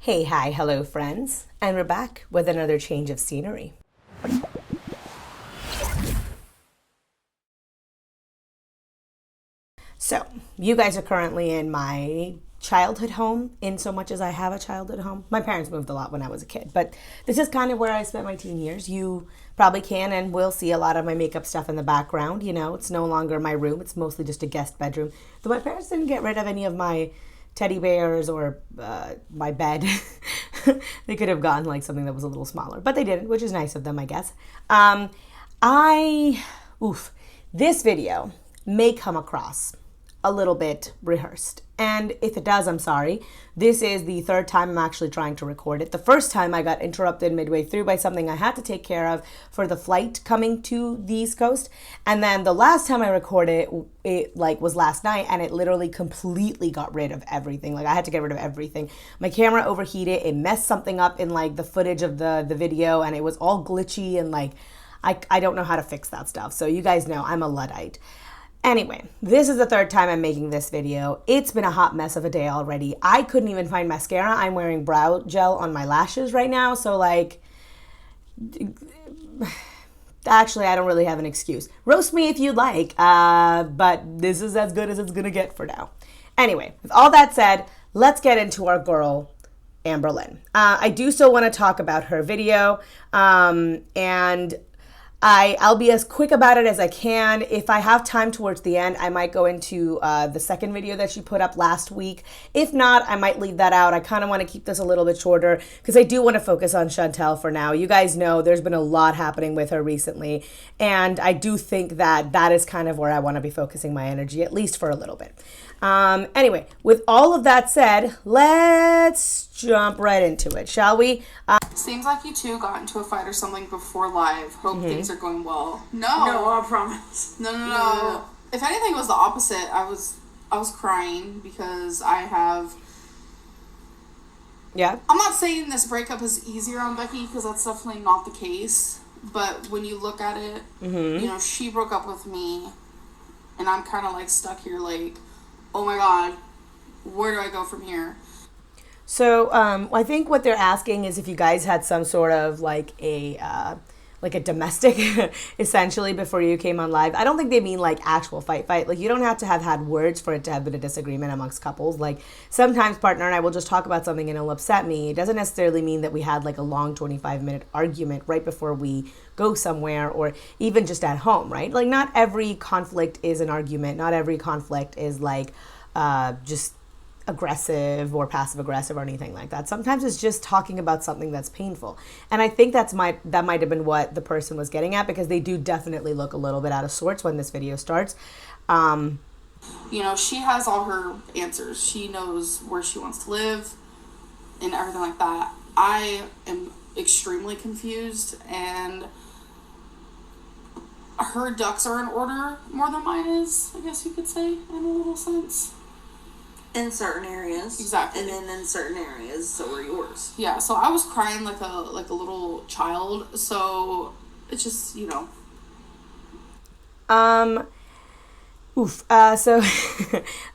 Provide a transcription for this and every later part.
Hey, hi, hello friends, and we're back with another change of scenery. So, you guys are currently in my childhood home, in so much as I have a childhood home. My parents moved a lot when I was a kid, but this is kind of where I spent my teen years. You probably can and will see a lot of my makeup stuff in the background. You know, it's no longer my room, it's mostly just a guest bedroom. Though my parents didn't get rid of any of my teddy bears or my bed. They could have gotten like something that was a little smaller, but they didn't, which is nice of them, I guess. This video may come across a little bit rehearsed. And if it does, I'm sorry. This is the third time I'm actually trying to record it. The first time I got interrupted midway through by something I had to take care of for the flight coming to the East Coast. And then the last time I recorded it was last night, and it literally completely got rid of everything. Like I had to get rid of everything. My camera overheated, it messed something up in like the footage of the video, and it was all glitchy and like I don't know how to fix that stuff. So you guys know I'm a Luddite. Anyway, this is the third time I'm making this video. It's been a hot mess of a day already. I couldn't even find mascara. I'm wearing brow gel on my lashes right now. So like, actually, I don't really have an excuse. Roast me if you'd like, but this is as good as it's gonna get for now. Anyway, with all that said, let's get into our girl, AmberLynn. I do still want to talk about her video, and I'll be as quick about it as I can. If I have time towards the end, I might go into the second video that she put up last week. If not, I might leave that out. I kind of want to keep this a little bit shorter because I do want to focus on Chantel for now. You guys know there's been a lot happening with her recently, and I do think that that is kind of where I want to be focusing my energy, at least for a little bit. Anyway, with all of that said, let's jump right into it, shall we? Seems like you two got into a fight or something before live. Hope things are going well. No, I promise. No. If anything, it was the opposite. I was crying because I have. Yeah. I'm not saying this breakup is easier on Becky because that's definitely not the case. But when you look at it, you know, she broke up with me, and I'm kind of like stuck here, like, oh my god, where do I go from here? So I think what they're asking is if you guys had some sort of like a domestic essentially before you came on live. I don't think they mean like actual fight. Like you don't have to have had words for it to have been a disagreement amongst couples. Like sometimes partner and I will just talk about something and it'll upset me. It doesn't necessarily mean that we had like a long 25-minute argument right before we go somewhere or even just at home, right? Like not every conflict is an argument. Not every conflict is like just aggressive or passive aggressive or anything like that. Sometimes it's just talking about something that's painful. And I think that might have been what the person was getting at, because they do definitely look a little bit out of sorts when this video starts. You know, she has all her answers. She knows where she wants to live and everything like that. I am extremely confused, and her ducks are in order more than mine is, I guess you could say, in a little sense. In certain areas. Exactly. And then in certain areas, so are yours. Yeah, so I was crying like a little child, so it's just, you know. So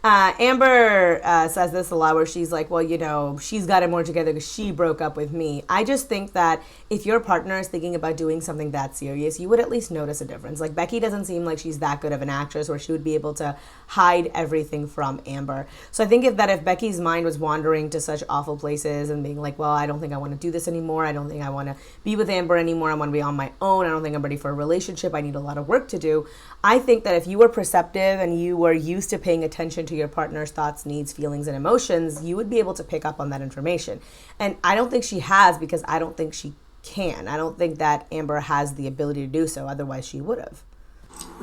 Amber says this a lot where she's like, well, you know, she's got it more together because she broke up with me. I just think that if your partner is thinking about doing something that serious, you would at least notice a difference. Like Becky doesn't seem like she's that good of an actress where she would be able to hide everything from Amber. So I think if Becky's mind was wandering to such awful places and being like, well, I don't think I want to do this anymore. I don't think I want to be with Amber anymore. I want to be on my own. I don't think I'm ready for a relationship. I need a lot of work to do. I think that if you were perceptive and you were used to paying attention to your partner's thoughts, needs, feelings, and emotions, you would be able to pick up on that information. And I don't think she has, because I don't think she can. I don't think that Amber has the ability to do so. Otherwise, she would have.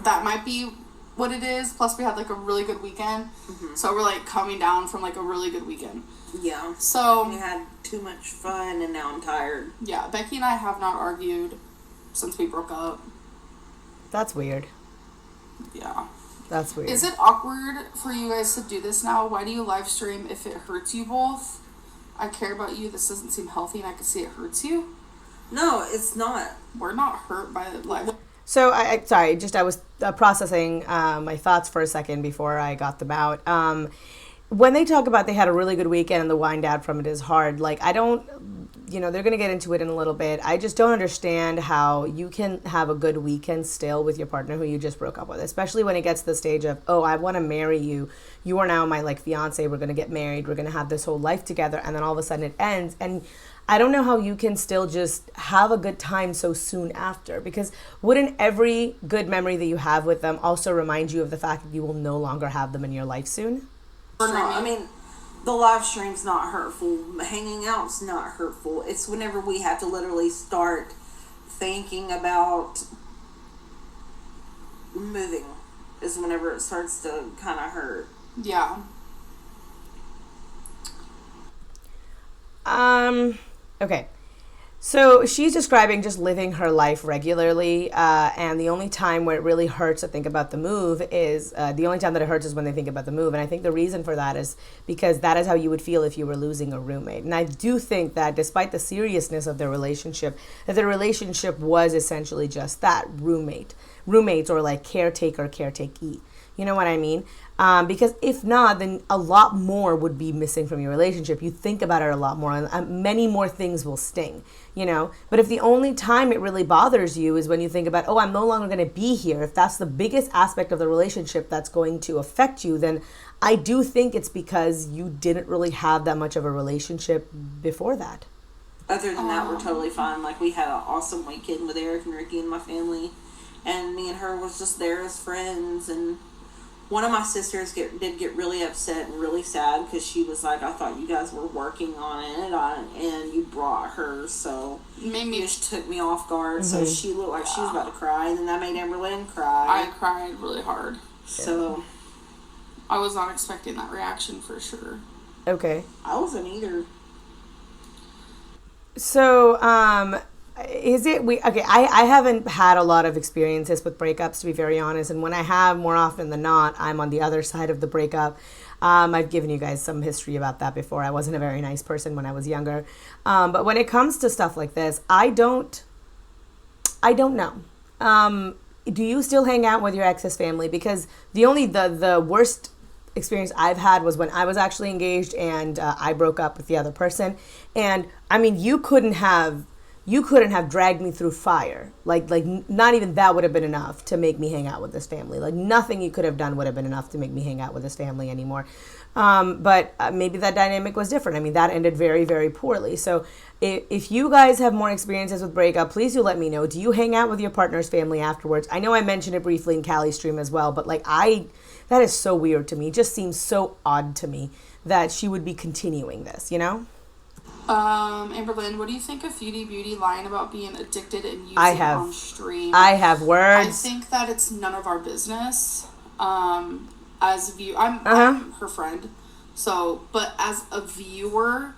That might be what it is. Plus, we had like a really good weekend. So we're like coming down from like a really good weekend. Yeah. So we had too much fun and now I'm tired. Yeah, Becky and I have not argued since we broke up. That's weird. Yeah. That's weird. Is it awkward for you guys to do this now? Why do you live stream if it hurts you both? I care about you. This doesn't seem healthy, and I can see it hurts you. No, it's not. We're not hurt by the live. So I was processing my thoughts for a second before I got them out. when they talk about they had a really good weekend and the wind down from it is hard, like, I don't, they're going to get into it in a little bit. I just don't understand how you can have a good weekend still with your partner who you just broke up with, especially when it gets to the stage of, oh, I want to marry you. You are now my, like, fiance. We're going to get married. We're going to have this whole life together. And then all of a sudden it ends. And I don't know how you can still just have a good time so soon after, because wouldn't every good memory that you have with them also remind you of the fact that you will no longer have them in your life soon? No, I mean, the live stream's not hurtful. Hanging out's not hurtful. It's whenever we have to literally start thinking about moving is whenever it starts to kind of hurt. Yeah. Okay. So she's describing just living her life regularly, and the only time where it really hurts to think about the move is, the only time that it hurts is when they think about the move. And I think the reason for that is because that is how you would feel if you were losing a roommate. And I do think that despite the seriousness of their relationship, that their relationship was essentially just that, roommates, or like caretaker, caretakee. You know what I mean? Because if not, then a lot more would be missing from your relationship. You think about it a lot more, and many more things will sting, But if the only time it really bothers you is when you think about, oh, I'm no longer going to be here, if that's the biggest aspect of the relationship that's going to affect you, then I do think it's because you didn't really have that much of a relationship before that. Other than that, we're totally fine. Like, we had an awesome weekend with Eric and Ricky and my family, and me and her was just there as friends. And one of my sisters did get really upset and really sad because she was like, I thought you guys were working on it and you brought her, so it just took me off guard. So she looked like she was about to cry, and then that made AmberLynn cry. I cried really hard. So I was not expecting that reaction for sure. Okay. I wasn't either. So, I haven't had a lot of experiences with breakups, to be very honest. And when I have, more often than not, I'm on the other side of the breakup. I've given you guys some history about that before. I wasn't a very nice person when I was younger. But when it comes to stuff like this, I don't know. Do you still hang out with your ex's family? Because the worst experience I've had was when I was actually engaged and I broke up with the other person. And I mean, you couldn't have dragged me through fire. Like not even that would have been enough to make me hang out with this family. Like nothing you could have done would have been enough to make me hang out with this family anymore. But maybe that dynamic was different. I mean, that ended very, very poorly. So if you guys have more experiences with breakup, please do let me know. Do you hang out with your partner's family afterwards? I know I mentioned it briefly in Callie's stream as well, but that is so weird to me. It just seems so odd to me that she would be continuing this, AmberLynn, what do you think of Beauty lying about being addicted and using on stream? I have words. I think that it's none of our business. I'm her friend, but as a viewer,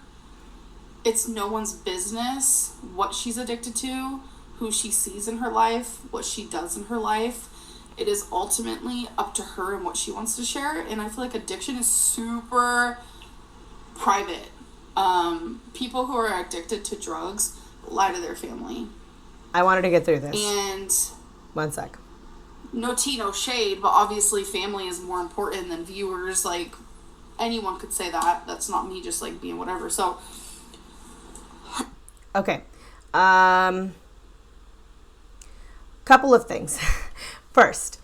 it's no one's business what she's addicted to, who she sees in her life, what she does in her life. It is ultimately up to her and what she wants to share, and I feel like addiction is super private. People who are addicted to drugs lie to their family. I wanted to get through this. And 1 sec. No tea, no shade, but obviously family is more important than viewers. Like, anyone could say that. That's not me just, like, being whatever. So. Okay. Couple of things. First,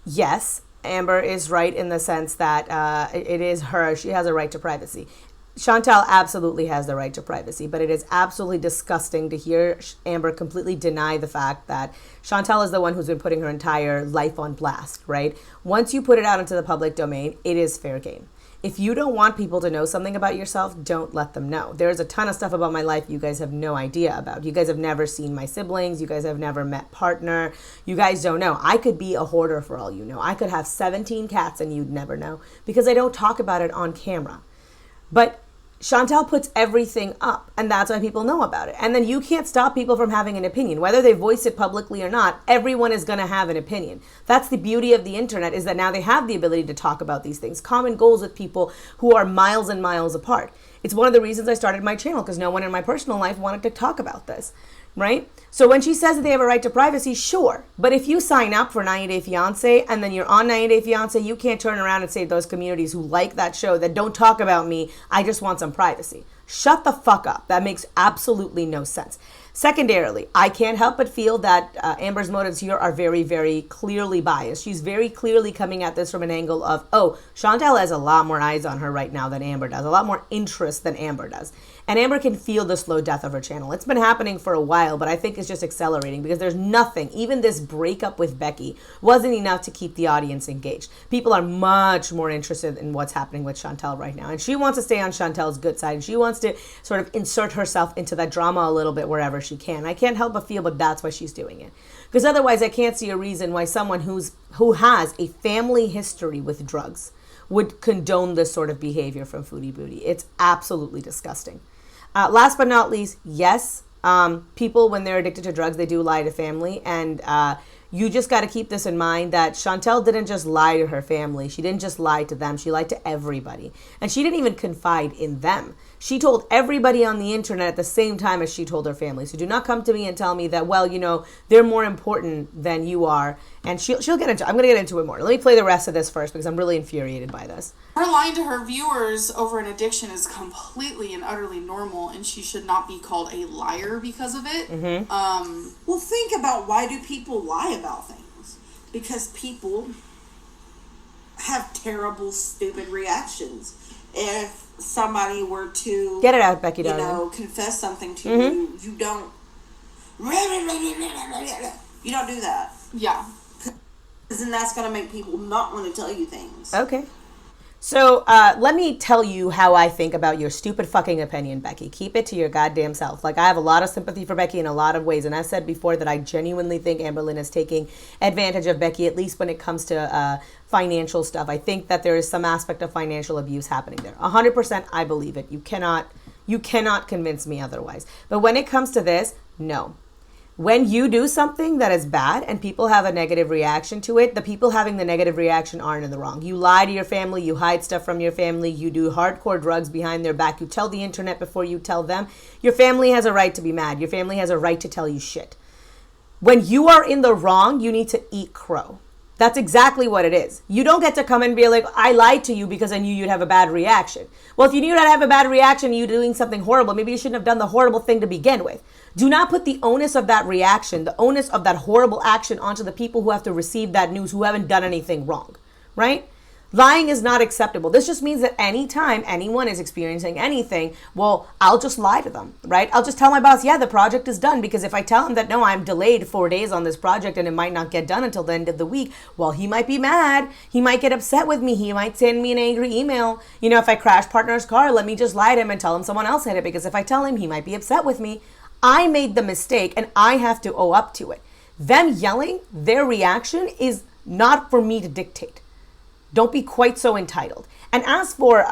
yes, Amber is right in the sense that it is her. She has a right to privacy. Chantal absolutely has the right to privacy, but it is absolutely disgusting to hear Amber completely deny the fact that Chantal is the one who's been putting her entire life on blast, right? Once you put it out into the public domain, it is fair game. If you don't want people to know something about yourself, don't let them know. There's a ton of stuff about my life you guys have no idea about. You guys have never seen my siblings. You guys have never met partner. You guys don't know. I could be a hoarder for all you know. I could have 17 cats and you'd never know because I don't talk about it on camera. But Chantal puts everything up, and that's why people know about it. And then you can't stop people from having an opinion. Whether they voice it publicly or not, everyone is going to have an opinion. That's the beauty of the internet, is that now they have the ability to talk about these things, common goals with people who are miles and miles apart. It's one of the reasons I started my channel, because no one in my personal life wanted to talk about this, right? So when she says that they have a right to privacy, sure. But if you sign up for 90 Day Fiancé and then you're on 90 Day Fiancé, you can't turn around and say to those communities who like that show that don't talk about me, I just want some privacy. Shut the fuck up. That makes absolutely no sense. Secondarily, I can't help but feel that Amber's motives here are very, very clearly biased. She's very clearly coming at this from an angle of, oh, Chantel has a lot more eyes on her right now than Amber does, a lot more interest than Amber does. And Amber can feel the slow death of her channel. It's been happening for a while, but I think it's just accelerating because there's nothing, even this breakup with Becky wasn't enough to keep the audience engaged. People are much more interested in what's happening with Chantel right now. And she wants to stay on Chantel's good side. And she wants to sort of insert herself into that drama a little bit wherever she can. I can't help but feel, but that's why she's doing it. Because otherwise I can't see a reason why someone who has a family history with drugs would condone this sort of behavior from Foodie Booty. It's absolutely disgusting. Last but not least, yes, people, when they're addicted to drugs, they do lie to family. And you just got to keep this in mind that Chantel didn't just lie to her family. She didn't just lie to them. She lied to everybody. And she didn't even confide in them. She told everybody on the internet at the same time as she told her family. So do not come to me and tell me that, well, you know, they're more important than you are. And she'll get into, I'm going to get into it more. Let me play the rest of this first because I'm really infuriated by this. Her lying to her viewers over an addiction is completely and utterly normal, and she should not be called a liar because of it. Well, think about, why do people lie about things? Because people have terrible, stupid reactions. If somebody were to get it out, Becky, darling, confess something to you, you don't do that. Yeah. Because then that's going to make people not want to tell you things. Okay. So let me tell you how I think about your stupid fucking opinion, Becky. Keep it to your goddamn self. Like, I have a lot of sympathy for Becky in a lot of ways. And I've said before that I genuinely think AmberLynn is taking advantage of Becky, at least when it comes to financial stuff. I think that there is some aspect of financial abuse happening there. 100% I believe it. You cannot convince me otherwise. But when it comes to this, no. When you do something that is bad and people have a negative reaction to it, the people having the negative reaction aren't in the wrong. You lie to your family, you hide stuff from your family, you do hardcore drugs behind their back, you tell the internet before you tell them. Your family has a right to be mad. Your family has a right to tell you shit. When you are in the wrong, you need to eat crow. That's exactly what it is. You don't get to come and be like, I lied to you because I knew you'd have a bad reaction. Well, if you knew you'd have a bad reaction and you doing something horrible, maybe you shouldn't have done the horrible thing to begin with. Do not put the onus of that reaction, the onus of that horrible action onto the people who have to receive that news, who haven't done anything wrong, right? Lying is not acceptable. This just means that anytime anyone is experiencing anything, well, I'll just lie to them, right? I'll just tell my boss, yeah, the project is done. Because if I tell him that, no, I'm delayed 4 days on this project and it might not get done until the end of the week, well, he might be mad. He might get upset with me. He might send me an angry email. You know, if I crash partner's car, let me just lie to him and tell him someone else hit it. Because if I tell him, he might be upset with me. I made the mistake and I have to owe up to it. Them yelling, their reaction is not for me to dictate. Don't be quite so entitled. And as for,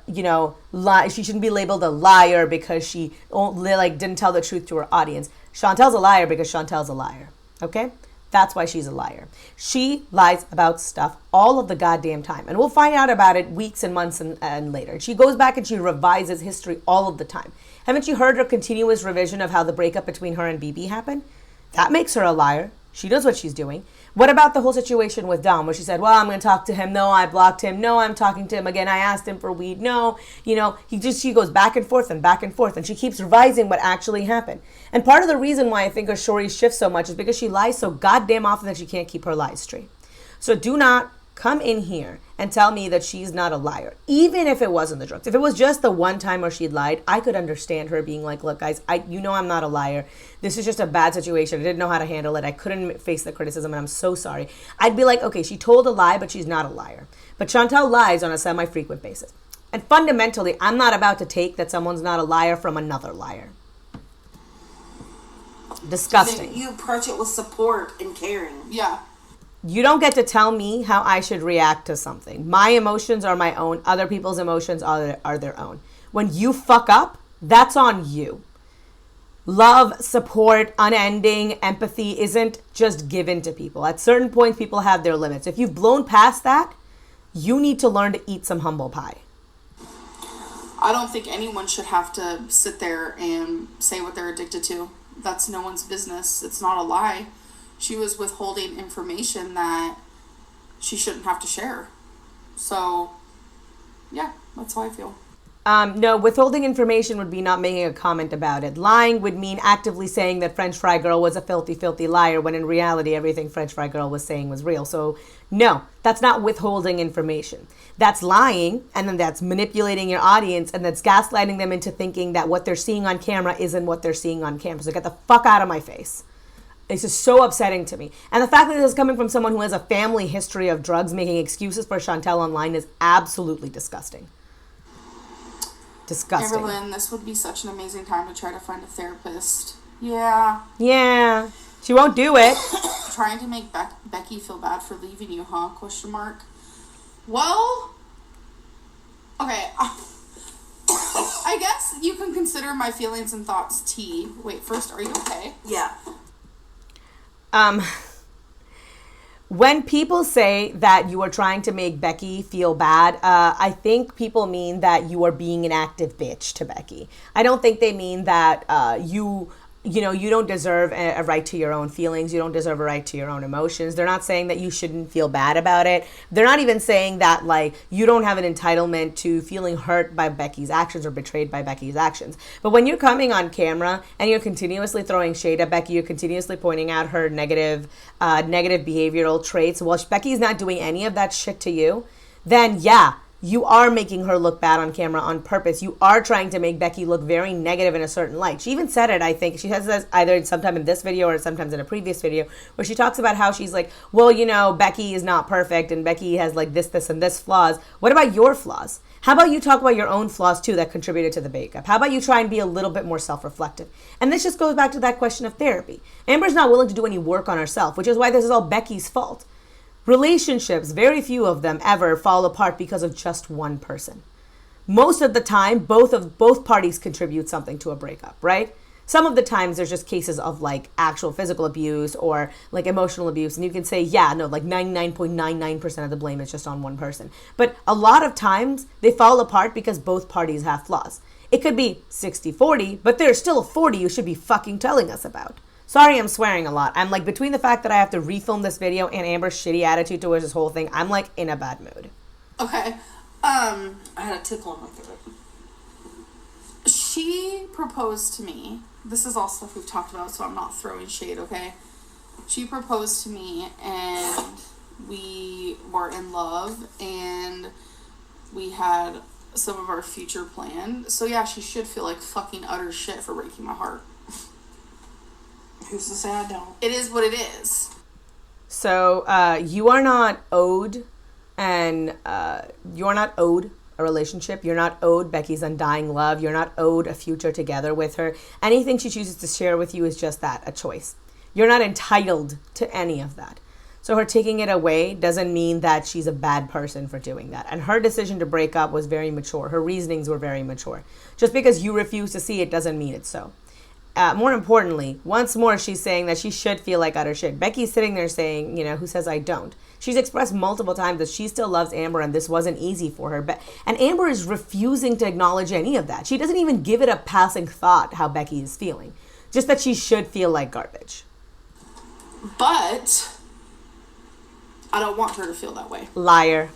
she shouldn't be labeled a liar because she didn't tell the truth to her audience. Chantel's a liar because Chantel's a liar. Okay? That's why she's a liar. She lies about stuff all of the goddamn time. And we'll find out about it weeks and months and later. She goes back and she revises history all of the time. Haven't you heard her continuous revision of how the breakup between her and BB happened? That makes her a liar. She knows what she's doing. What about the whole situation with Dom where she said, well, I'm going to talk to him. No, I blocked him. No, I'm talking to him again. I asked him for weed. No, she goes back and forth and she keeps revising what actually happened. And part of the reason why I think her stories shift so much is because she lies so goddamn often that she can't keep her lies straight. So do not come in here and tell me that she's not a liar, even if it wasn't the drugs. If it was just the one time where she lied, I could understand her being like, look, guys, I'm not a liar. This is just a bad situation. I didn't know how to handle it. I couldn't face the criticism, and I'm so sorry. I'd be like, okay, she told a lie, but she's not a liar. But Chantel lies on a semi-frequent basis. And fundamentally, I'm not about to take that someone's not a liar from another liar. Disgusting. You approach it with support and caring. Yeah. You don't get to tell me how I should react to something. My emotions are my own. Other people's emotions are their own. When you fuck up, that's on you. Love, support, unending empathy isn't just given to people. At certain points, people have their limits. If you've blown past that, you need to learn to eat some humble pie. I don't think anyone should have to sit there and say what they're addicted to. That's no one's business. It's not a lie. She was withholding information that she shouldn't have to share. So, yeah, that's how I feel. No, withholding information would be not making a comment about it. Lying would mean actively saying that French Fry Girl was a filthy, filthy liar, when in reality everything French Fry Girl was saying was real. So, no, that's not withholding information. That's lying, and then that's manipulating your audience, and that's gaslighting them into thinking that what they're seeing on camera isn't what they're seeing on camera. So get the fuck out of my face. It's just so upsetting to me. And the fact that this is coming from someone who has a family history of drugs making excuses for Chantel online is absolutely disgusting. Disgusting. AmberLynn, this would be such an amazing time to try to find a therapist. Yeah. Yeah. She won't do it. Trying to make Becky feel bad for leaving you, huh? Question mark. Well, okay. I guess you can consider my feelings and thoughts tea. Wait, first, are you okay? Yeah. When people say that you are trying to make Becky feel bad, I think people mean that you are being an active bitch to Becky. I don't think they mean that you don't deserve a right to your own feelings. You don't deserve a right to your own emotions. They're not saying that you shouldn't feel bad about it. They're not even saying that, like, you don't have an entitlement to feeling hurt by Becky's actions or betrayed by Becky's actions. But when you're coming on camera and you're continuously throwing shade at Becky, you're continuously pointing out her negative behavioral traits, while Becky's not doing any of that shit to you, then yeah, you are making her look bad on camera on purpose. You are trying to make Becky look very negative in a certain light. She even said it, I think. She says this either sometime in this video or sometimes in a previous video, where she talks about how she's like, well, you know, Becky is not perfect and Becky has like this, and this flaws. What about your flaws? How about you talk about your own flaws too that contributed to the breakup? How about you try and be a little bit more self-reflective? And this just goes back to that question of therapy. Amber's not willing to do any work on herself, which is why this is all Becky's fault. Relationships, very few of them ever fall apart because of just one person. Most of the time, both parties contribute something to a breakup, right? Some of the times there's just cases of like actual physical abuse or like emotional abuse, and you can say, yeah, no, like 99.99% of the blame is just on one person. But a lot of times they fall apart because both parties have flaws. It could be 60-40, but there's still a 40 you should be fucking telling us about. Sorry, I'm swearing a lot. I'm like, between the fact that I have to refilm this video and Amber's shitty attitude towards this whole thing, I'm like in a bad mood. Okay. I had a tickle in my throat. She proposed to me. This is all stuff we've talked about, so I'm not throwing shade, okay? She proposed to me, and we were in love, and we had some of our future planned. So yeah, she should feel like fucking utter shit for breaking my heart. Who's to say I don't? It is what it is. So you are not owed, and you are not owed a relationship. You're not owed Becky's undying love. You're not owed a future together with her. Anything she chooses to share with you is just that, a choice. You're not entitled to any of that. So her taking it away doesn't mean that she's a bad person for doing that. And her decision to break up was very mature. Her reasonings were very mature. Just because you refuse to see it doesn't mean it's so. More importantly, once more, she's saying that she should feel like utter shit. Becky's sitting there saying, you know, who says I don't? She's expressed multiple times that she still loves Amber and this wasn't easy for her. And Amber is refusing to acknowledge any of that. She doesn't even give it a passing thought how Becky is feeling. Just that she should feel like garbage. But I don't want her to feel that way. Liar.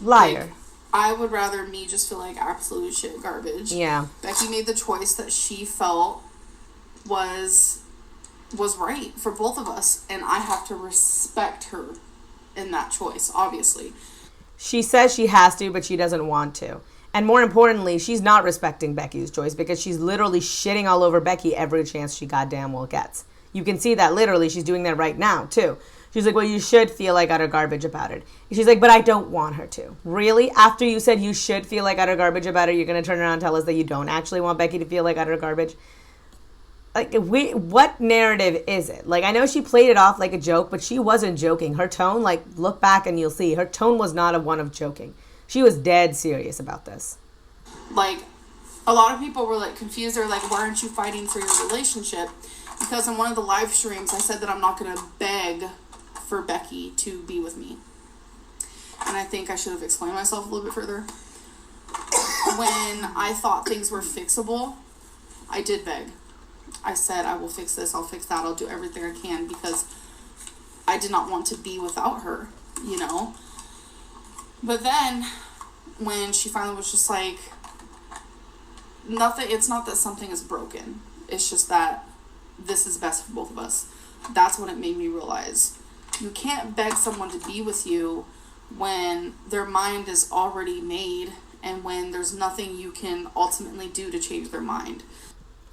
Like, I would rather me just feel like absolute shit garbage. Yeah. Becky made the choice that she felt was right for both of us, and I have to respect her in that choice, obviously. She says she has to, but she doesn't want to. And more importantly, she's not respecting Becky's choice because she's literally shitting all over Becky every chance she goddamn well gets. You can see that literally she's doing that right now, too. She's like, well, you should feel like utter garbage about it. And she's like, but I don't want her to. Really? After you said you should feel like utter garbage about it, you're going to turn around and tell us that you don't actually want Becky to feel like utter garbage? Like, what narrative is it? Like, I know she played it off like a joke, but she wasn't joking. Her tone, like, look back and you'll see. Her tone was not one of joking. She was dead serious about this. Like, a lot of people were, like, confused. They were like, why aren't you fighting for your relationship? Because in one of the live streams, I said that I'm not going to beg for Becky to be with me. And I think I should have explained myself a little bit further. when I thought things were fixable, I did beg. I said, I will fix this, I'll fix that, I'll do everything I can, because I did not want to be without her, you know? But then, when she finally was just like, nothing, it's not that something is broken. It's just that this is best for both of us. That's when it made me realize you can't beg someone to be with you when their mind is already made and when there's nothing you can ultimately do to change their mind.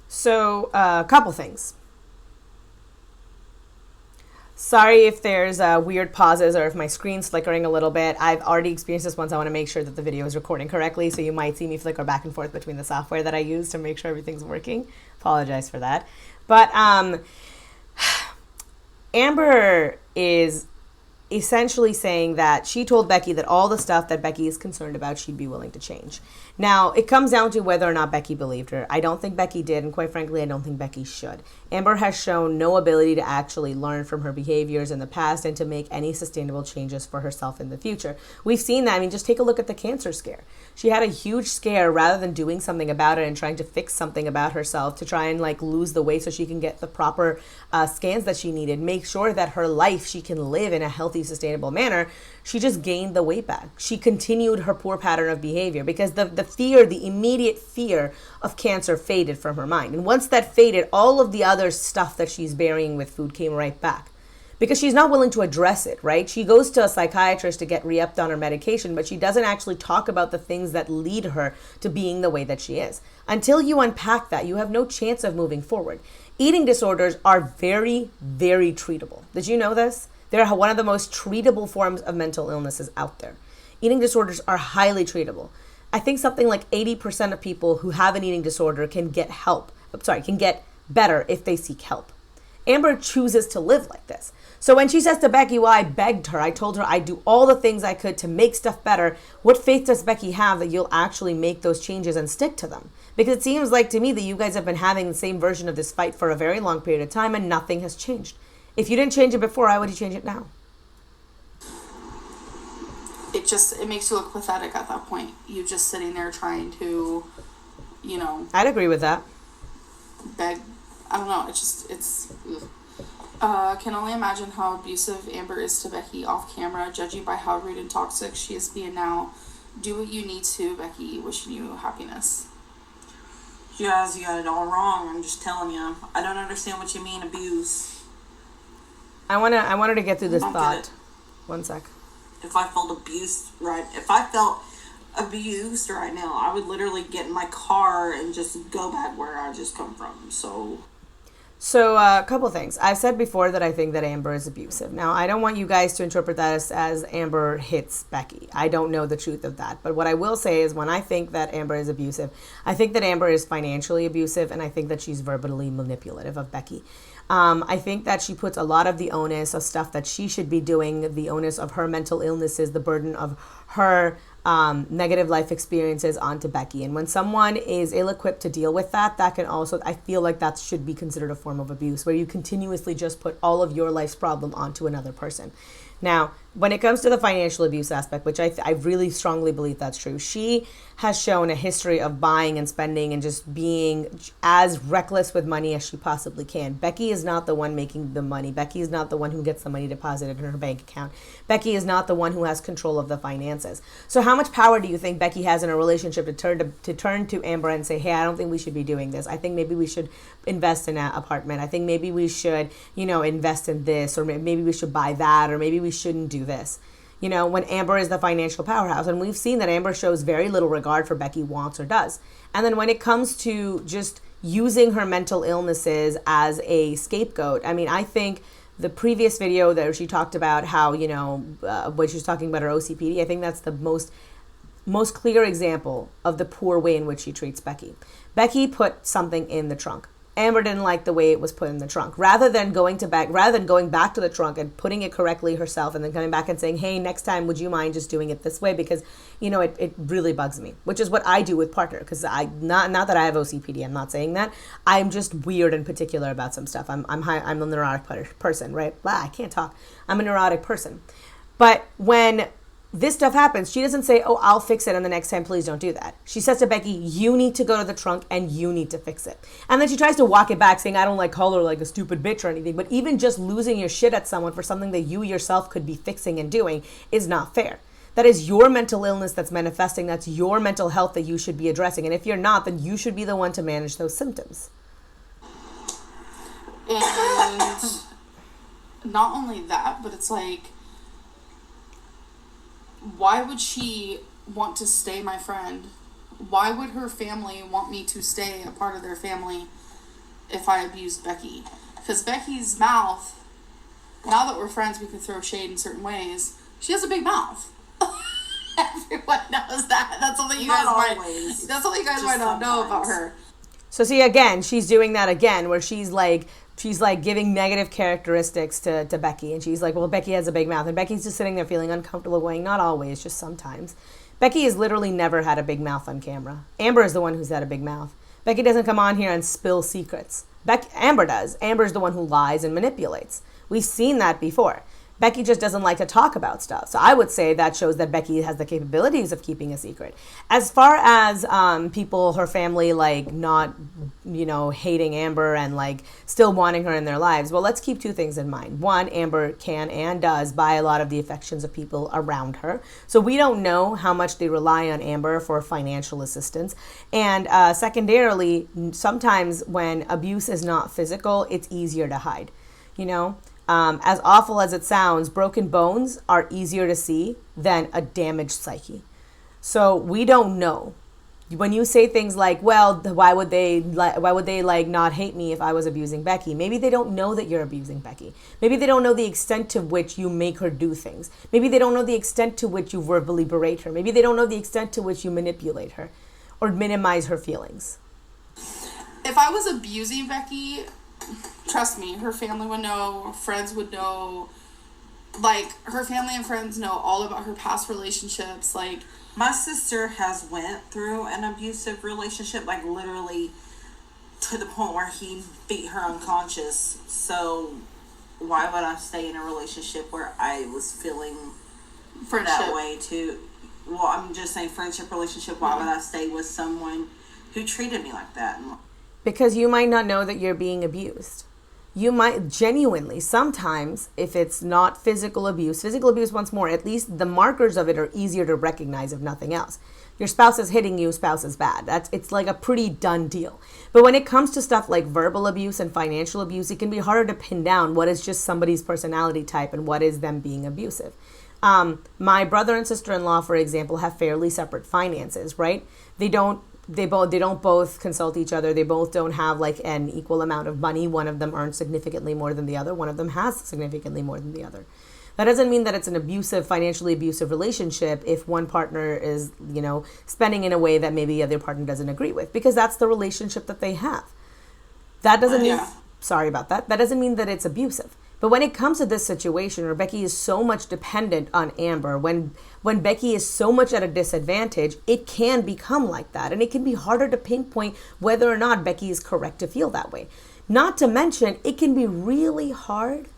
So, a couple things. Sorry if there's weird pauses or if my screen's flickering a little bit. I've already experienced this once. I want to make sure that the video is recording correctly, so you might see me flicker back and forth between the software that I use to make sure everything's working. Apologize for that. But Amber is essentially saying that she told Becky that all the stuff that Becky is concerned about, she'd be willing to change. Now, it comes down to whether or not Becky believed her. I don't think Becky did, and quite frankly, I don't think Becky should. Amber has shown no ability to actually learn from her behaviors in the past and to make any sustainable changes for herself in the future. We've seen that. I mean, just take a look at the cancer scare. She had a huge scare rather than doing something about it and trying to fix something about herself to try and like lose the weight so she can get the proper scans that she needed, make sure that her life she can live in a healthy, sustainable manner. She just gained the weight back. She continued her poor pattern of behavior because the fear, the immediate fear of cancer faded from her mind. And once that faded, all of the other stuff that she's burying with food came right back because she's not willing to address it, right? She goes to a psychiatrist to get re-upped on her medication, but she doesn't actually talk about the things that lead her to being the way that she is. Until you unpack that, you have no chance of moving forward. Eating disorders are very, very treatable. Did you know this? They're one of the most treatable forms of mental illnesses out there. Eating disorders are highly treatable. I think something like 80% of people who have an eating disorder can get better if they seek help. Amber chooses to live like this. So when she says to Becky, well, I begged her, I told her I'd do all the things I could to make stuff better, what faith does Becky have that you'll actually make those changes and stick to them? Because it seems like to me that you guys have been having the same version of this fight for a very long period of time and nothing has changed. If you didn't change it before, why would you change it now? It makes you look pathetic at that point. You just sitting there trying to, you know. I'd agree with that. Beg. I don't know. Can only imagine how abusive Amber is to Becky off camera, judging by how rude and toxic she is being now. Do what you need to, Becky. Wishing you happiness. You guys, you got it all wrong. I'm just telling you. I don't understand what you mean, abuse. I wanted to get through this thought. 1 sec. If I felt abused right now, I would literally get in my car and just go back where I just come from. So a couple things. I've said before that I think that Amber is abusive. Now, I don't want you guys to interpret that as Amber hits Becky. I don't know the truth of that. But what I will say is when I think that Amber is abusive, I think that Amber is financially abusive, and I think that she's verbally manipulative of Becky. I think that she puts a lot of the onus of stuff that she should be doing, the onus of her mental illnesses, the burden of her negative life experiences onto Becky. And when someone is ill-equipped to deal with that, that can also, I feel like that should be considered a form of abuse, where you continuously just put all of your life's problem onto another person. Now, when it comes to the financial abuse aspect, which I really strongly believe that's true, she has shown a history of buying and spending and just being as reckless with money as she possibly can. Becky is not the one making the money. Becky is not the one who gets the money deposited in her bank account. Becky is not the one who has control of the finances. So how much power do you think Becky has in a relationship to turn to Amber and say, hey, I don't think we should be doing this. I think maybe we should invest in an apartment. I think maybe we should, invest in this, or maybe we should buy that, or maybe we shouldn't do this. When Amber is the financial powerhouse. And we've seen that Amber shows very little regard for Becky wants or does. And then when it comes to just using her mental illnesses as a scapegoat, I think the previous video that she talked about how, when she was talking about her OCPD, I think that's the most clear example of the poor way in which she treats Becky. Becky put something in the trunk. Amber didn't like the way it was put in the trunk. Rather than going back to the trunk and putting it correctly herself and then coming back and saying, hey, next time, would you mind just doing it this way? Because, it really bugs me, which is what I do with partner. Because not that I have OCPD, I'm not saying that. I'm just weird and particular about some stuff. I'm a neurotic person, right? I can't talk. I'm a neurotic person. But when this stuff happens. She doesn't say, oh, I'll fix it, and the next time, please don't do that. She says to Becky, you need to go to the trunk and you need to fix it. And then she tries to walk it back, saying, I don't like call her like a stupid bitch or anything. But even just losing your shit at someone for something that you yourself could be fixing and doing is not fair. That is your mental illness that's manifesting. That's your mental health that you should be addressing. And if you're not, then you should be the one to manage those symptoms. And not only that, but it's like, why would she want to stay my friend? Why would her family want me to stay a part of their family if I abused Becky? Because Becky's mouth, now that we're friends, we can throw shade in certain ways. She has a big mouth. Everyone knows that. That's something you guys might not know about her. So see, again, she's doing that again, where she's like giving negative characteristics to Becky. And she's like, well, Becky has a big mouth. And Becky's just sitting there feeling uncomfortable going, not always, just sometimes. Becky has literally never had a big mouth on camera. Amber is the one who's had a big mouth. Becky doesn't come on here and spill secrets. Amber does. Amber's the one who lies and manipulates. We've seen that before. Becky just doesn't like to talk about stuff. So I would say that shows that Becky has the capabilities of keeping a secret. As far as people, her family, like not, hating Amber and like still wanting her in their lives, well, let's keep two things in mind. One, Amber can and does buy a lot of the affections of people around her. So we don't know how much they rely on Amber for financial assistance. And secondarily, sometimes when abuse is not physical, it's easier to hide, As awful as it sounds, broken bones are easier to see than a damaged psyche. So we don't know. When you say things like, well, why would they not hate me if I was abusing Becky? Maybe they don't know that you're abusing Becky. Maybe they don't know the extent to which you make her do things. Maybe they don't know the extent to which you verbally berate her. Maybe they don't know the extent to which you manipulate her or minimize her feelings. If I was abusing Becky, trust me, her family would know, friends would know, like, her family and friends know all about her past relationships, like... My sister has went through an abusive relationship, like, literally to the point where he beat her unconscious, so why would I stay in a relationship where I was feeling that way too? Well, I'm just saying friendship, relationship, why would I stay with someone who treated me like that? Because you might not know that you're being abused. You might genuinely, sometimes, if it's not physical abuse once more, at least the markers of it are easier to recognize if nothing else. Your spouse is hitting you, spouse is bad. It's like a pretty done deal. But when it comes to stuff like verbal abuse and financial abuse, it can be harder to pin down what is just somebody's personality type and what is them being abusive. My brother and sister-in-law, for example, have fairly separate finances, right? They don't both consult each other. They both don't have like an equal amount of money. One of them earns significantly more than the other. One of them has significantly more than the other. That doesn't mean that it's an financially abusive relationship if one partner is, spending in a way that maybe the other partner doesn't agree with, because that's the relationship that they have. That doesn't mean, sorry about that. That doesn't mean that it's abusive. But when it comes to this situation where Becky is so much dependent on Amber, when Becky is so much at a disadvantage, it can become like that. And it can be harder to pinpoint whether or not Becky is correct to feel that way. Not to mention, it can be really hard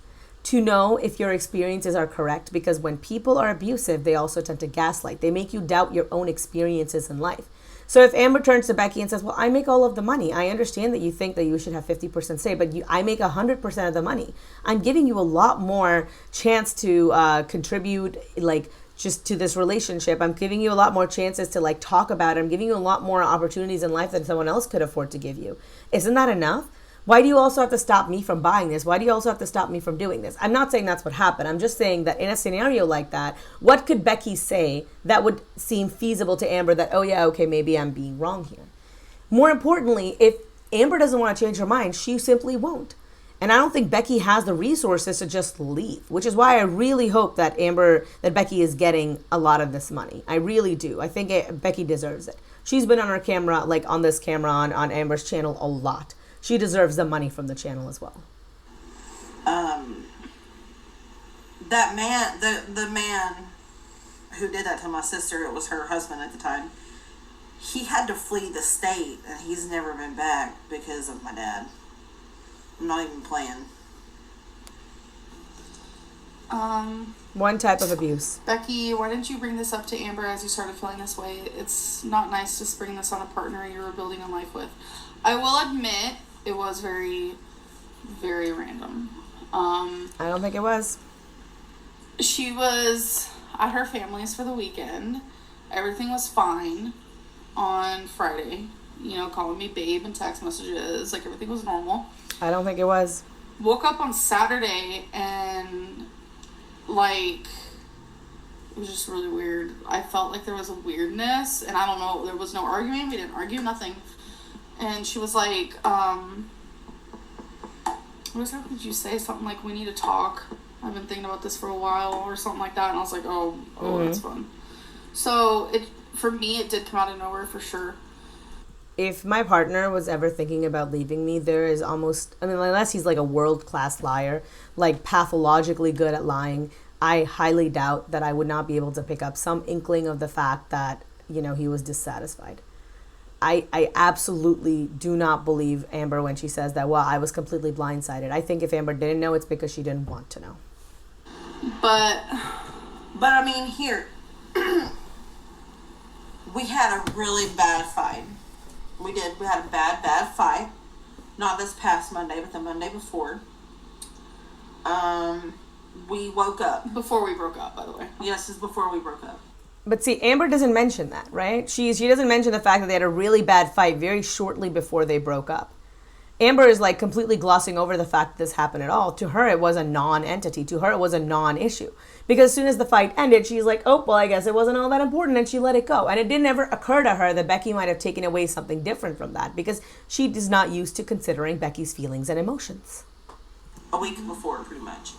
to know if your experiences are correct, because when people are abusive, they also tend to gaslight. They make you doubt your own experiences in life. So if Amber turns to Becky and says, well, I make all of the money. I understand that you think that you should have 50% say, but I make 100% of the money. I'm giving you a lot more chance to contribute, like, just to this relationship. I'm giving you a lot more chances to, like, talk about it. I'm giving you a lot more opportunities in life than someone else could afford to give you. Isn't that enough? Why do you also have to stop me from buying this? Why do you also have to stop me from doing this? I'm not saying that's what happened. I'm just saying that in a scenario like that, what could Becky say that would seem feasible to Amber that, oh yeah, okay, maybe I'm being wrong here? More importantly, if Amber doesn't want to change her mind, she simply won't. And I don't think Becky has the resources to just leave, which is why I really hope that Becky is getting a lot of this money. I really do. I think Becky deserves it. She's been on her camera, like on this camera on Amber's channel a lot. She deserves the money from the channel as well. That man, the man who did that to my sister, it was her husband at the time, he had to flee the state, and he's never been back because of my dad. I'm not even playing. One type of abuse. Becky, why didn't you bring this up to Amber as you started feeling this way? It's not nice to spring this on a partner you were building a life with. I will admit, it was very, very random. I don't think it was. She was at her family's for the weekend. Everything was fine on Friday. You know, calling me babe and text messages. Like, everything was normal. I don't think it was. Woke up on Saturday and, like, it was just really weird. I felt like there was a weirdness, and I don't know, there was no arguing. We didn't argue, nothing. And she was like, what did you say? Something like, we need to talk. I've been thinking about this for a while, or something like that. And I was like, oh, that's fun. So, for me, it did come out of nowhere for sure. If my partner was ever thinking about leaving me, there is almost, I mean, unless he's like a world-class liar, like pathologically good at lying, I highly doubt that I would not be able to pick up some inkling of the fact that, you know, he was dissatisfied. I absolutely do not believe Amber when she says that, well, I was completely blindsided. I think if Amber didn't know, it's because she didn't want to know. But I mean, here, we had a really bad fight. We did. We had a bad fight. Not this past Monday, but the Monday before. We woke up. Before we broke up, by the way. Yes, it's before we broke up. But see, Amber doesn't mention that, right? She doesn't mention the fact that they had a really bad fight very shortly before they broke up. Amber is like completely glossing over the fact that this happened at all. To her, it was a non-entity. To her, it was a non-issue. Because as soon as the fight ended, she's like, oh, well, I guess it wasn't all that important, and she let it go. And it didn't ever occur to her that Becky might have taken away something different from that, because she is not used to considering Becky's feelings and emotions. A week before, pretty much.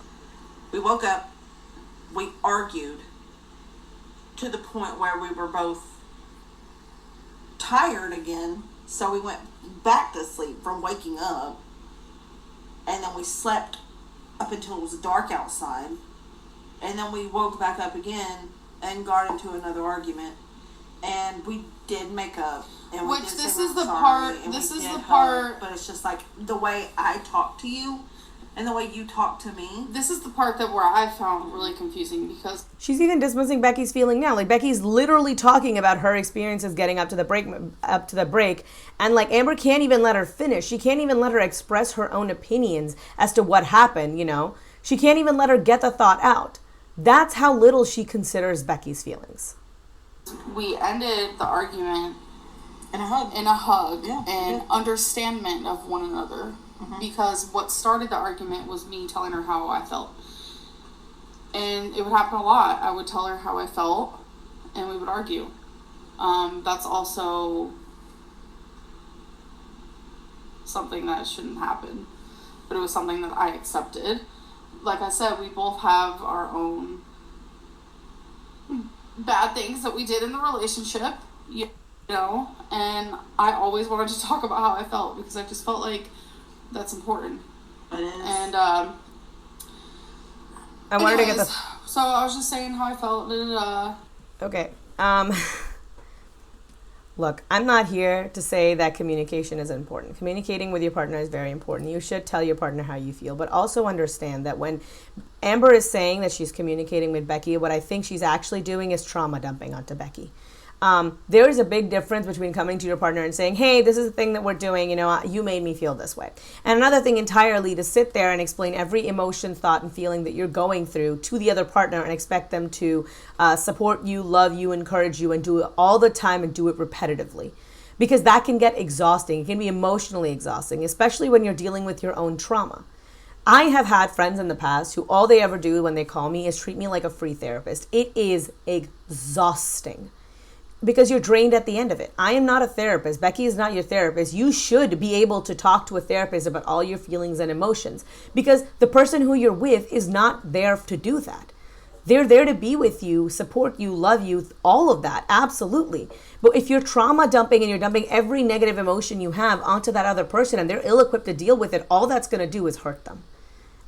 We woke up, we argued to the point where we were both tired again, so we went back to sleep from waking up, and then we slept up until it was dark outside, and then we woke back up again and got into another argument, and we did make up, and which this is the part, but it's just like the way I talk to you and the way you talk to me. This is the part that where I found really confusing, because she's even dismissing Becky's feeling now. Like, Becky's literally talking about her experiences getting up to the break, and like Amber can't even let her finish. She can't even let her express her own opinions as to what happened, you know. She can't even let her get the thought out. That's how little she considers Becky's feelings. We ended the argument in a hug, and understanding of one another. Mm-hmm. Because what started the argument was me telling her how I felt. And it would happen a lot. I would tell her how I felt, and we would argue. That's also something that shouldn't happen. But it was something that I accepted. Like I said, we both have our own bad things that we did in the relationship, you know, and I always wanted to talk about how I felt, because I just felt like that's important. It is. And I wanted to get the... So I was just saying how I felt. Okay. Look, I'm not here to say that communication is important. Communicating with your partner is very important. You should tell your partner how you feel, but also understand that when Amber is saying that she's communicating with Becky, what I think she's actually doing is trauma dumping onto Becky. There is a big difference between coming to your partner and saying, hey, this is the thing that we're doing, you know, you made me feel this way. And another thing entirely to sit there and explain every emotion, thought, and feeling that you're going through to the other partner and expect them to support you, love you, encourage you, and do it all the time and do it repetitively. Because that can get exhausting. It can be emotionally exhausting, especially when you're dealing with your own trauma. I have had friends in the past who all they ever do when they call me is treat me like a free therapist. It is exhausting. Because you're drained at the end of it. I am not a therapist. Becky is not your therapist. You should be able to talk to a therapist about all your feelings and emotions, because the person who you're with is not there to do that. They're there to be with you, support you, love you, all of that, absolutely. But if you're trauma dumping and you're dumping every negative emotion you have onto that other person and they're ill-equipped to deal with it, all that's going to do is hurt them.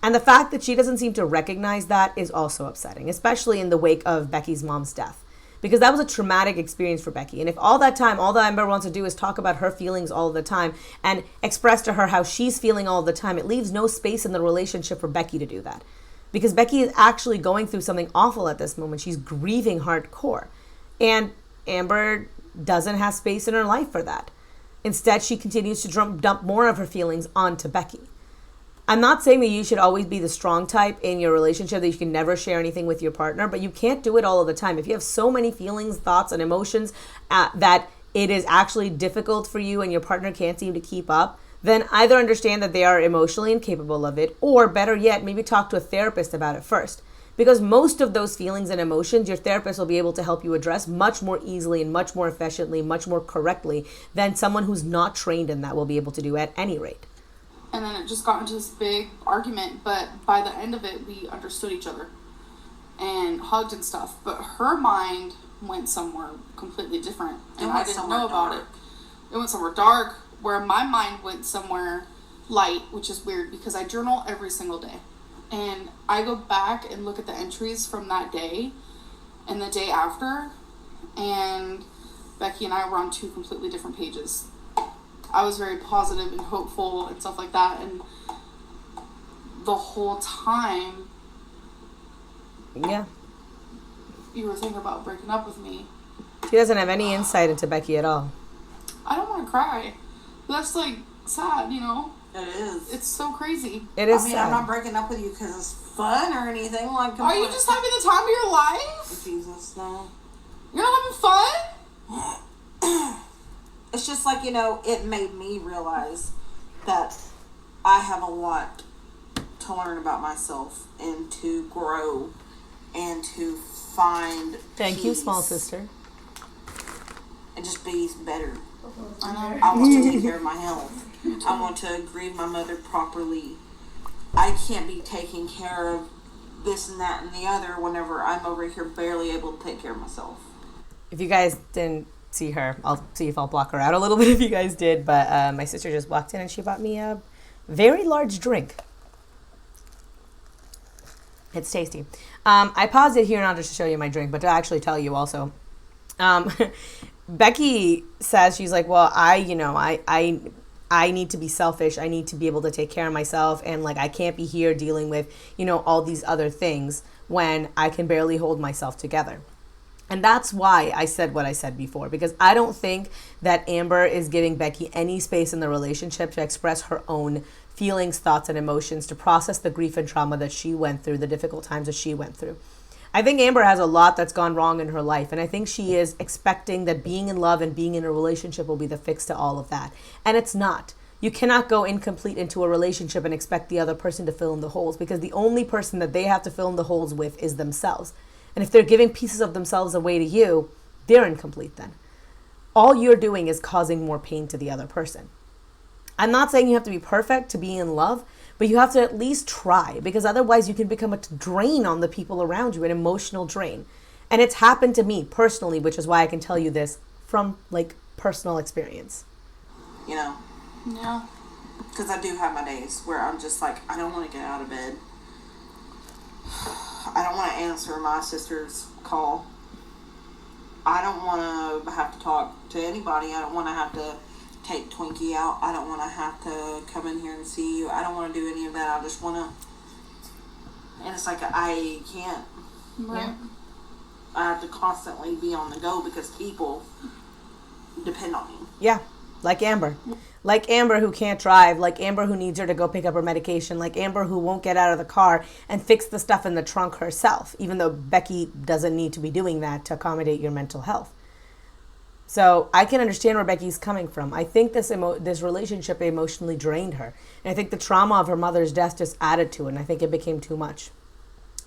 And the fact that she doesn't seem to recognize that is also upsetting, especially in the wake of Becky's mom's death. Because that was a traumatic experience for Becky. And if all that time, all that Amber wants to do is talk about her feelings all the time and express to her how she's feeling all the time, it leaves no space in the relationship for Becky to do that. because Becky is actually going through something awful at this moment. She's grieving hardcore. And Amber doesn't have space in her life for that. Instead, she continues to dump more of her feelings onto Becky. I'm not saying that you should always be the strong type in your relationship, that you can never share anything with your partner, but you can't do it all of the time. If you have so many feelings, thoughts, and emotions that it is actually difficult for you and your partner can't seem to keep up, then either understand that they are emotionally incapable of it, or better yet, maybe talk to a therapist about it first. Because most of those feelings and emotions, your therapist will be able to help you address much more easily and much more efficiently, much more correctly than someone who's not trained in that will be able to do at any rate. And then it just got into this big argument, but by the end of it, we understood each other and hugged and stuff. But her mind went somewhere completely different, and I didn't know about it. It went somewhere dark, where my mind went somewhere light, which is weird because I journal every single day. And I go back and look at the entries from that day and the day after, and Becky and I were on two completely different pages. I was very positive and hopeful and stuff like that, and the whole time, yeah, you were thinking about breaking up with me. She doesn't have any insight into Becky at all. I don't want to cry. That's like sad, you know? It is. It's so crazy. It is. I mean, sad. I'm not breaking up with you because it's fun or anything. Like, are you just having the time of your life? Jesus, no. You're not having fun? It's just like, you know, it made me realize that I have a lot to learn about myself and to grow and to find Thank you, small sister. And just be better. I want to take care of my health. I want to grieve my mother properly. I can't be taking care of this and that and the other whenever I'm over here barely able to take care of myself. If you guys didn't see her, I'll see if I'll block her out a little bit if you guys did, but my sister just walked in and she bought me a very large drink. It's tasty. I paused it here not just to show you my drink, but to actually tell you also. Becky says, she's like, well, I need to be selfish. I need to be able to take care of myself. And like, I can't be here dealing with, all these other things when I can barely hold myself together. And that's why I said what I said before, because I don't think that Amber is giving Becky any space in the relationship to express her own feelings, thoughts, and emotions, to process the grief and trauma that she went through, the difficult times that she went through. I think Amber has a lot that's gone wrong in her life, and I think she is expecting that being in love and being in a relationship will be the fix to all of that. And it's not. You cannot go incomplete into a relationship and expect the other person to fill in the holes, because the only person that they have to fill in the holes with is themselves. And if they're giving pieces of themselves away to you, they're incomplete then. All you're doing is causing more pain to the other person. I'm not saying you have to be perfect to be in love, but you have to at least try, because otherwise you can become a drain on the people around you, an emotional drain. And it's happened to me personally, which is why I can tell you this from like personal experience. Yeah. Because I do have my days where I'm just like, I don't want to get out of bed. I don't want to answer my sister's call. I don't want to have to talk to anybody. I don't want to have to take Twinkie out. I don't want to have to come in here and see you. I don't want to do any of that. I just want to... And it's like, I can't. Right. Yeah. I have to constantly be on the go because people depend on me. Yeah, like Amber. Like Amber who can't drive, like Amber who needs her to go pick up her medication, like Amber who won't get out of the car and fix the stuff in the trunk herself, even though Becky doesn't need to be doing that to accommodate your mental health. So I can understand where Becky's coming from. I think this relationship emotionally drained her. And I think the trauma of her mother's death just added to it, and I think it became too much.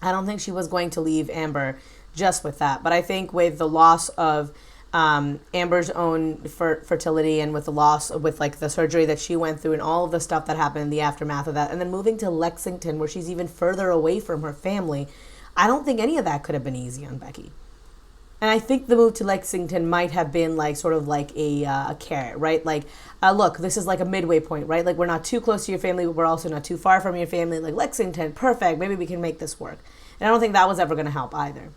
I don't think she was going to leave Amber just with that. But I think with the loss of Amber's own fertility, and with like the surgery that she went through and all of the stuff that happened in the aftermath of that, and then moving to Lexington where she's even further away from her family, I don't think any of that could have been easy on Becky. And I think the move to Lexington might have been like sort of like a carrot, right? Like, look, this is like a midway point, right? Like, we're not too close to your family, but we're also not too far from your family. Like, Lexington, perfect. Maybe we can make this work. And I don't think that was ever going to help either.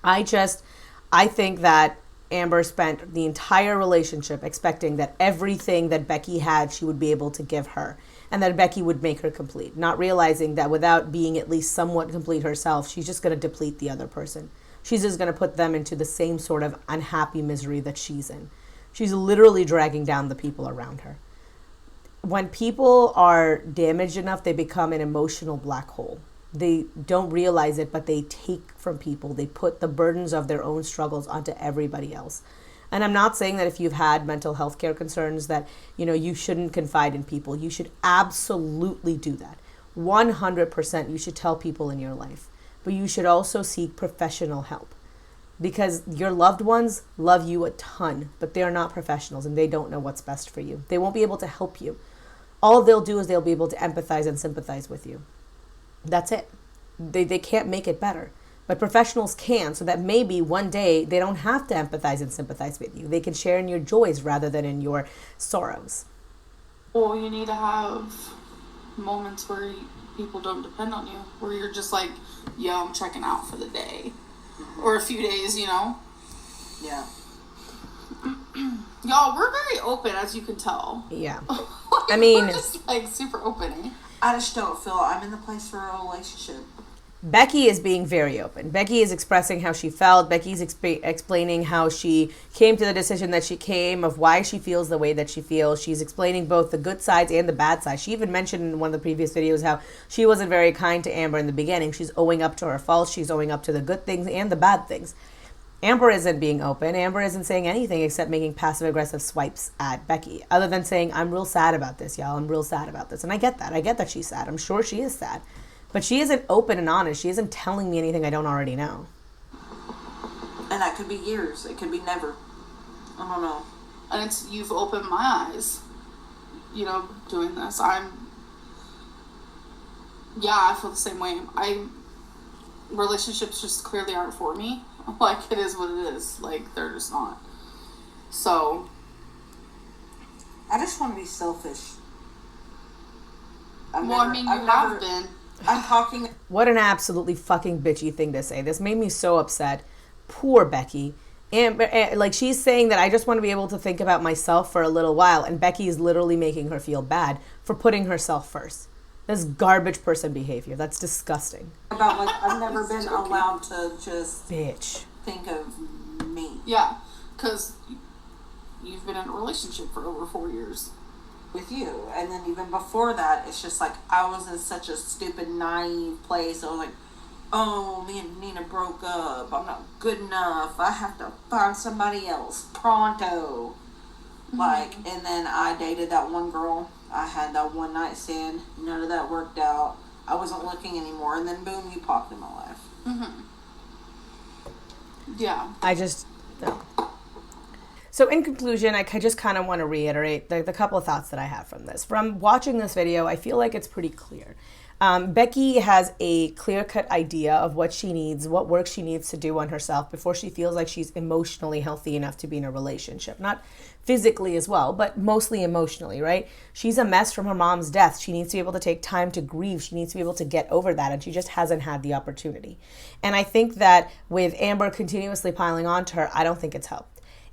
I think that Amber spent the entire relationship expecting that everything that Becky had, she would be able to give her, and that Becky would make her complete, not realizing that without being at least somewhat complete herself, she's just going to deplete the other person. She's just going to put them into the same sort of unhappy misery that she's in. She's literally dragging down the people around her. When people are damaged enough, they become an emotional black hole. They don't realize it, but they take from people. They put the burdens of their own struggles onto everybody else. And I'm not saying that if you've had mental health care concerns that, you shouldn't confide in people. You should absolutely do that. 100% you should tell people in your life. But you should also seek professional help. Because your loved ones love you a ton, but they are not professionals and they don't know what's best for you. They won't be able to help you. All they'll do is they'll be able to empathize and sympathize with you. That's it. They can't make it better. But professionals can, so that maybe one day they don't have to empathize and sympathize with you. They can share in your joys rather than in your sorrows. Or you need to have moments where people don't depend on you, where you're just like, yo, I'm checking out for the day. Or a few days, Yeah. Y'all, we're very open, as you can tell. Yeah. We're just like super open. I just don't feel I'm in the place for a relationship. Becky is being very open. Becky is expressing how she felt. Becky's explaining how she came to the decision that she came, of why she feels the way that she feels. She's explaining both the good sides and the bad sides. She even mentioned in one of the previous videos how she wasn't very kind to Amber in the beginning. She's owing up to her faults. She's owing up to the good things and the bad things. Amber isn't being open. Amber isn't saying anything except making passive-aggressive swipes at Becky, other than saying, I'm real sad about this, y'all. I'm real sad about this. And I get that. I get that she's sad. I'm sure she is sad. But she isn't open and honest. She isn't telling me anything I don't already know. And that could be years. It could be never. I don't know. And you've opened my eyes, doing this. I feel the same way. Relationships just clearly aren't for me. Like, it is what it is. Like, they're just not. So. I just want to be selfish. You have been. I'm talking. What an absolutely fucking bitchy thing to say. This made me so upset. Poor Becky. And she's saying that I just want to be able to think about myself for a little while. And Becky is literally making her feel bad for putting herself first. That's garbage person behavior. That's disgusting. About, I've never been allowed to just bitch think of me. Yeah, because you've been in a relationship for over 4 years. With you. And then even before that, it's just like I was in such a stupid, naive place. I was like, oh, me and Nina broke up. I'm not good enough. I have to find somebody else pronto. Mm-hmm. And then I dated that one girl. I had that one night stand. None of that worked out. I wasn't looking anymore. And then boom, you popped in my life. Mm-hmm. Yeah. No. So in conclusion, I just kind of want to reiterate the couple of thoughts that I have from this. From watching this video, I feel like it's pretty clear. Becky has a clear-cut idea of what she needs, what work she needs to do on herself before she feels like she's emotionally healthy enough to be in a relationship. Not physically as well, but mostly emotionally, right? She's a mess from her mom's death. She needs to be able to take time to grieve. She needs to be able to get over that, and she just hasn't had the opportunity. And I think that with Amber continuously piling on to her, I don't think it's helped.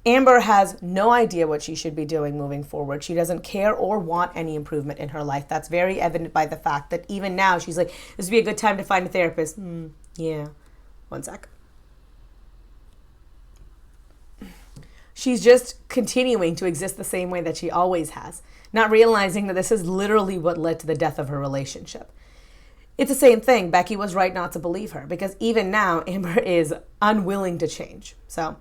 Amber has no idea what she should be doing moving forward. She doesn't care or want any improvement in her life. That's very evident by the fact that even now she's like, this would be a good time to find a therapist. Yeah. One sec. She's just continuing to exist the same way that she always has, not realizing that this is literally what led to the death of her relationship. It's the same thing. Becky was right not to believe her, because even now Amber is unwilling to change. So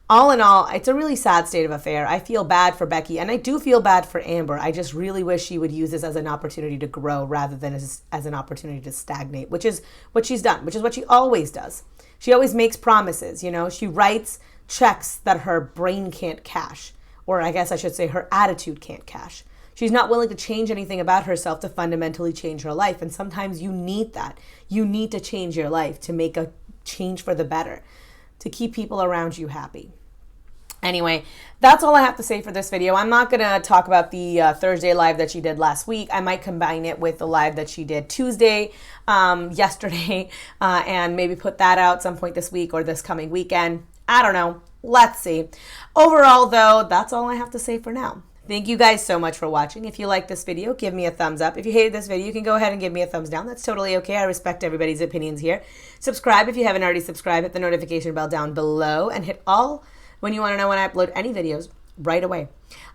all in all, it's a really sad state of affair. I feel bad for Becky, and I do feel bad for Amber. I just really wish she would use this as an opportunity to grow rather than as an opportunity to stagnate, which is what she's done, which is what she always does. She always makes promises, She writes checks that her brain can't cash, or I guess I should say her attitude can't cash. She's not willing to change anything about herself to fundamentally change her life, and sometimes you need that. You need to change your life to make a change for the better, to keep people around you happy. Anyway, that's all I have to say for this video. I'm not going to talk about the Thursday live that she did last week. I might combine it with the live that she did Tuesday, yesterday, and maybe put that out some point this week or this coming weekend. I don't know. let's see. Overall, though, that's all I have to say for now. Thank you guys so much for watching. If you like this video, give me a thumbs up. If you hated this video, you can go ahead and give me a thumbs down. That's totally okay. I respect everybody's opinions here. Subscribe if you haven't already subscribed. Hit the notification bell down below and hit all when you want to know when I upload any videos right away.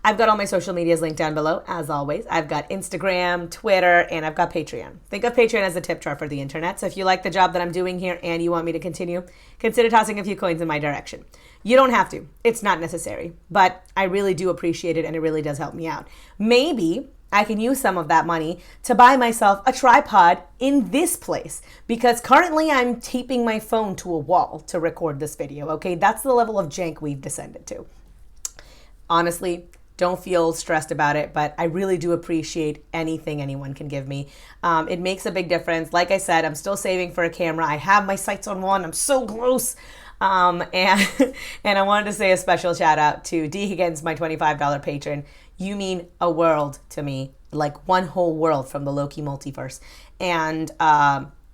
I've got all my social medias linked down below, as always. I've got Instagram, Twitter, and I've got Patreon. Think of Patreon as a tip jar for the internet. So if you like the job that I'm doing here and you want me to continue, consider tossing a few coins in my direction. You don't have to. It's not necessary. But I really do appreciate it, and it really does help me out. Maybe I can use some of that money to buy myself a tripod in this place, because currently I'm taping my phone to a wall to record this video, okay? That's the level of jank we've descended to. Honestly, don't feel stressed about it, but I really do appreciate anything anyone can give me. It makes a big difference. Like I said, I'm still saving for a camera. I have my sights on one. I'm so close. And I wanted to say a special shout out to D. Higgins, my $25 patron. You mean a world to me, like one whole world from the Loki multiverse. And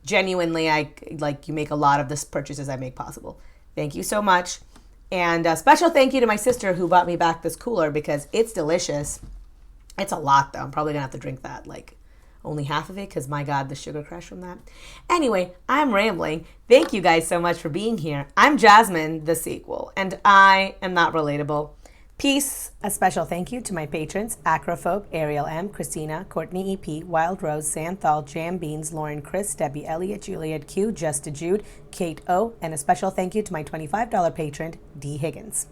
genuinely, you make a lot of the purchases I make possible. Thank you so much. And a special thank you to my sister who bought me back this cooler, because it's delicious. It's a lot, though. I'm probably going to have to drink that, only half of it, because, my God, the sugar crash from that. Anyway, I'm rambling. Thank you guys so much for being here. I'm Jasmine, the sequel, and I am not relatable. Peace. A special thank you to my patrons, Acrophobe, Ariel M, Christina, Courtney EP, Wild Rose, Santhal, Jam Beans, Lauren Chris, Debbie Elliott, Juliet Q, Justa Jude, Kate O, and a special thank you to my $25 patron, D. Higgins.